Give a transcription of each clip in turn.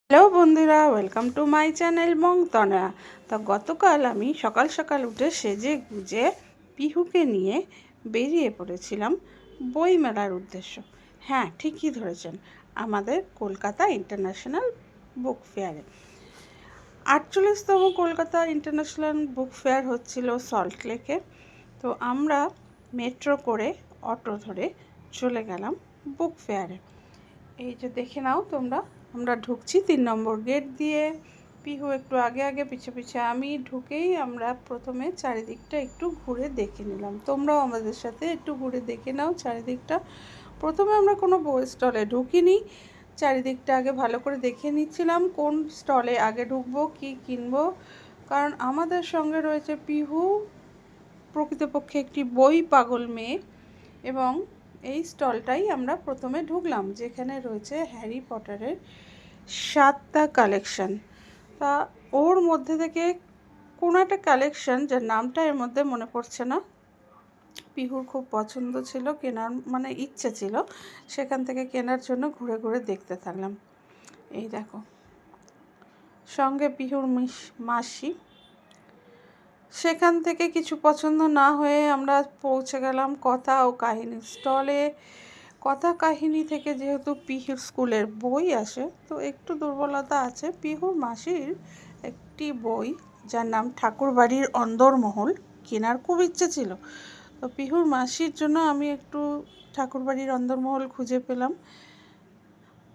Hello বন্ধুরা, welcome to my channel মংতনা। তো গতকাল আমি সকাল সকাল উঠে সেজে গুজে পিহুকে নিয়ে বেরিয়ে পড়েছিলাম বইমেলার উদ্দেশ্য। হ্যাঁ, ঠিকই ধরেছেন, আমাদের কলকাতা ইন্টারন্যাশনাল বুক ফেয়ারে 48তম কলকাতা ইন্টারন্যাশনাল বুক ফেয়ার হচ্ছিল সল্টলেকে। তো আমরা মেট্রো করে অটো ধরে চলে গেলাম বুক ফেয়ারে। এই যে দেখে নাও তোমরা, আমরা ঢুকছি 3 নম্বর গেট দিয়ে। পিহু একটু আগে আগে পিছে পিছে আমি। ঢুকেই আমরা প্রথমে চারিদিকটা একটু ঘুরে দেখে নিলাম। তোমরাও আমাদের সাথে একটু ঘুরে দেখে নাও চারিদিকটা। প্রথমে আমরা কোনো বই স্টলে ঢুকিনি, চারিদিকটা আগে ভালো করে দেখে নিচ্ছিলাম কোন স্টলে আগে ঢুকবো, কি কিনবো। কারণ আমাদের সঙ্গে রয়েছে পিহু, প্রকৃতপক্ষে একটি বই পাগল মেয়ে। এবং এই স্টলটাই আমরা প্রথমে ঢুকলাম, যেখানে রয়েছে হ্যারি পটারের 7টা কালেকশন। তা ওর মধ্যে থেকে কোনো একটা কালেকশন, যার নামটা এর মধ্যে মনে পড়ছে না, পিহুর খুব পছন্দ ছিল, কেনার মানে ইচ্ছে ছিল, সেখান থেকে কেনার জন্য ঘুরে ঘুরে দেখতে থাকলাম। এই দেখো, সঙ্গে পিহুর মাসি। সেখান থেকে কিছু পছন্দ না হয়ে আমরা পৌঁছে গেলাম কথা ও কাহিনী স্টলে। কথা কাহিনী থেকে যেহেতু পিহুর স্কুলের বই আসে, তো একটু দুর্বলতা আছে। পিহুর মাসির একটি বই, যার নাম ঠাকুরবাড়ির অন্দরমহল, কেনার খুব ইচ্ছে ছিল। তো পিহুর মাসির জন্য আমি একটু ঠাকুরবাড়ির অন্দরমহল খুঁজে পেলাম।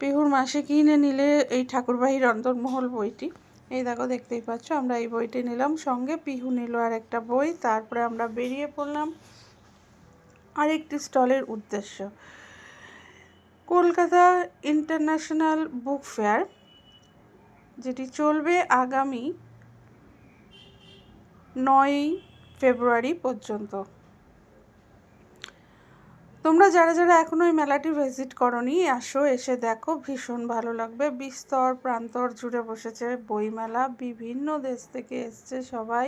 পিহুর মাসি কিনে নিলে এই ঠাকুরবাড়ির অন্দরমহল বইটি। এই দেখো, দেখতেই পাচ্ছ, আমরা এই বইটি নিলাম, সঙ্গে পিহু নিল আর একটা বই। তারপরে আমরা বেরিয়ে পড়লাম আরেকটি স্টলের উদ্দেশ্য, কলকাতা ইন্টারন্যাশনাল বুক ফেয়ার, যেটি চলবে আগামী 9ই ফেব্রুয়ারি পর্যন্ত। তোমরা যারা যারা এখনও এই মেলাটি ভিজিট করনি, আসো, এসে দেখো, ভীষণ ভালো লাগবে। বিস্তর প্রান্তর জুড়ে বসেছে বইমেলা, বিভিন্ন দেশ থেকে এসছে সবাই।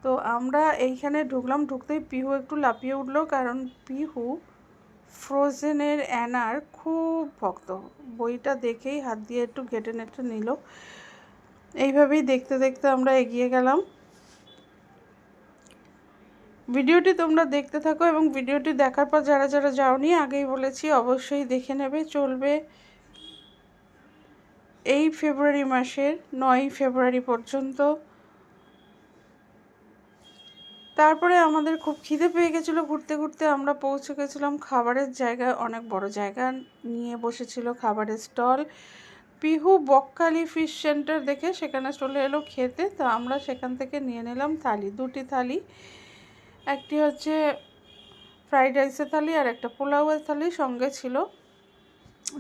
তো আমরা এইখানে ঢুকলাম, ঢুকতেই পিহু একটু লাফিয়ে উঠলো, কারণ পিহু ফ্রোজেনের অ্যানার খুব ভক্ত। বইটা দেখেই হাত দিয়ে একটু ঘেটে নেটে নিল। এইভাবেই দেখতে দেখতে আমরা এগিয়ে গেলাম। ভিডিওটি তোমরা দেখতে থাকো, এবং ভিডিওটি দেখার পর যারা যারা যাওনি, আগেই বলেছি, অবশ্যই দেখে নেবে। চলবে এই ফেব্রুয়ারি মাসের 9ই ফেব্রুয়ারি পর্যন্ত। তারপরে আমাদের খুব খিদে পেয়ে গেছিলো, ঘুরতে ঘুরতে আমরা পৌঁছে গেছিলাম খাবারের জায়গায়। অনেক বড় জায়গা নিয়ে বসেছিল খাবারের stall. Pihu Bakkhali fish centre দেখে সেখানে চলে এলো খেতে। তো আমরা সেখান থেকে নিয়ে নিলাম থালি, দুটি থালি। একটি হচ্ছে ফ্রাইড রাইসের থালি আর একটা পোলাওয়ের থালি, সঙ্গে ছিল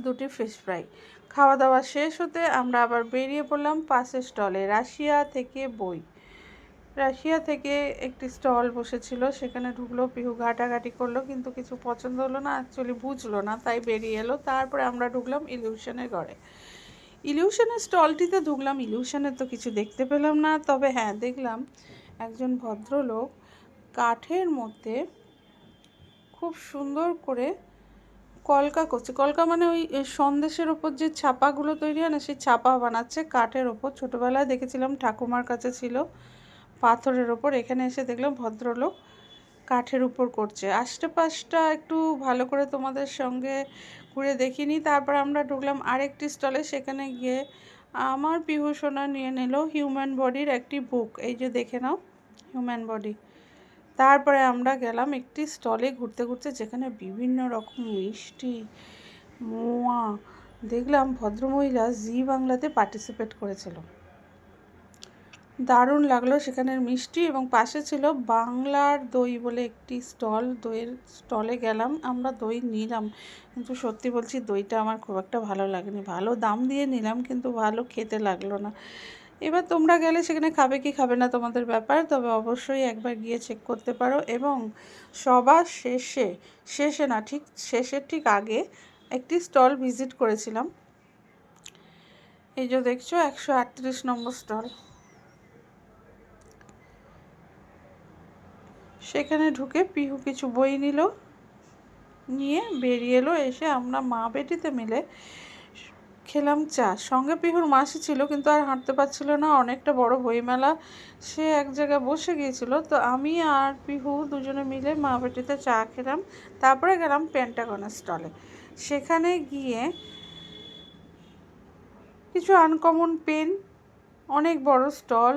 দুটি ফিশ ফ্রাই। খাওয়া দাওয়া শেষ হতে আমরা আবার বেরিয়ে পড়লাম পাশের স্টলে, রাশিয়া থেকে বই। রাশিয়া থেকে একটি স্টল বসেছিল, সেখানে ঢুকলো, পিহু ঘাটাঘাটি করলো, কিন্তু কিছু পছন্দ হলো না, অ্যাকচুয়ালি বুঝলো না, তাই বেরিয়ে এলো। তারপরে আমরা ঢুকলাম ইলিউশনের ঘরে। ইলিউশনের স্টলটিতে ঢুকলাম, ইলিউশনের তো কিছু দেখতে পেলাম না, তবে হ্যাঁ দেখলাম একজন ভদ্রলোক কাঠের মধ্যে খুব সুন্দর করে কলকা করছে। কলকা মানে ওই সন্দেশের ওপর যে ছাপাগুলো তৈরি হয় না, সেই ছাপা বানাচ্ছে কাঠের ওপর। ছোটোবেলায় দেখেছিলাম, ঠাকুমার কাছে ছিল পাথরের ওপর। এখানে এসে দেখলাম ভদ্রলোক কাঠের উপর করছে। আশপাশটা একটু ভালো করে তোমাদের সঙ্গে ঘুরে দেখিনি। তারপর আমরা ঢুকলাম আরেকটি স্টলে, সেখানে গিয়ে আমার পিহু সোনা নিয়ে নিল হিউম্যান বডির একটি বুক। এই যে দেখে নাও, হিউম্যান বডি। তারপরে আমরা গেলাম একটি স্টলে ঘুরতে ঘুরতে, যেখানে বিভিন্ন রকম মিষ্টি, মোয়া। দেখলাম ভদ্রমহিলা জি বাংলাতে পার্টিসিপেট করেছিল, দারুণ লাগলো সেখানের মিষ্টি। এবং পাশে ছিল বাংলার দই বলে একটি স্টল, দইয়ের স্টলে গেলাম, আমরা দই নিলাম, কিন্তু সত্যি বলছি দইটা আমার খুব একটা ভালো লাগেনি। ভালো দাম দিয়ে নিলাম, কিন্তু ভালো খেতে লাগলো না। এবার তোমরা গেলে সেখানে খাবে কি খাবে না তোমাদের ব্যাপার, তবে অবশ্যই একবার গিয়ে চেক করতে পারো। এবং সবার শেষে, শেষে না, ঠিক শেষের ঠিক আগে একটি স্টল ভিজিট করেছিলাম। এই যে দেখছো, 138 নম্বর স্টল। সেখানে ঢুকে পিহু কিছু বই নিল, নিয়ে বেরিয়ে এলো। এসে আমরা মা বেটিতে মিলে খেলাম চা। সঙ্গে পিহুর মাসি ছিল, কিন্তু আর হাঁটতে পারছিল না, অনেকটা বড় বইমেলা, সে এক জায়গায় বসে গিয়েছিল। তো আমি আর পিহু দুজনে মিলে মা বাটিতে চা খেলাম। তারপরে গেলাম পেন্টাগনের স্টলে। সেখানে গিয়ে কিছু আনকমন পেন, অনেক বড় স্টল,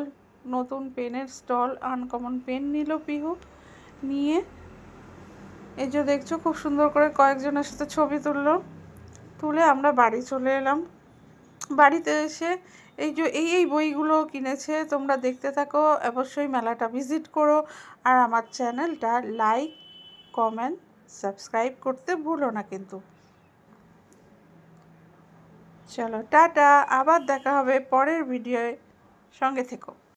নতুন পেনের স্টল, আনকমন পেন নিল পিহু। নিয়ে এই যে দেখছো, খুব সুন্দর করে কয়েকজনের সাথে ছবি তুলে আমরা বাড়ি চলে এলাম। বাড়িতে এসে এই বইগুলো কিনেছে, তোমরা দেখতে থাকো, অবশ্যই মেলাটা ভিজিট করো। আর আমার চ্যানেলটা লাইক, কমেন্ট, সাবস্ক্রাইব করতে ভুলো না কিন্তু। চলো টাটা, আবার দেখা হবে পরের ভিডিওয়, সঙ্গে থেকো।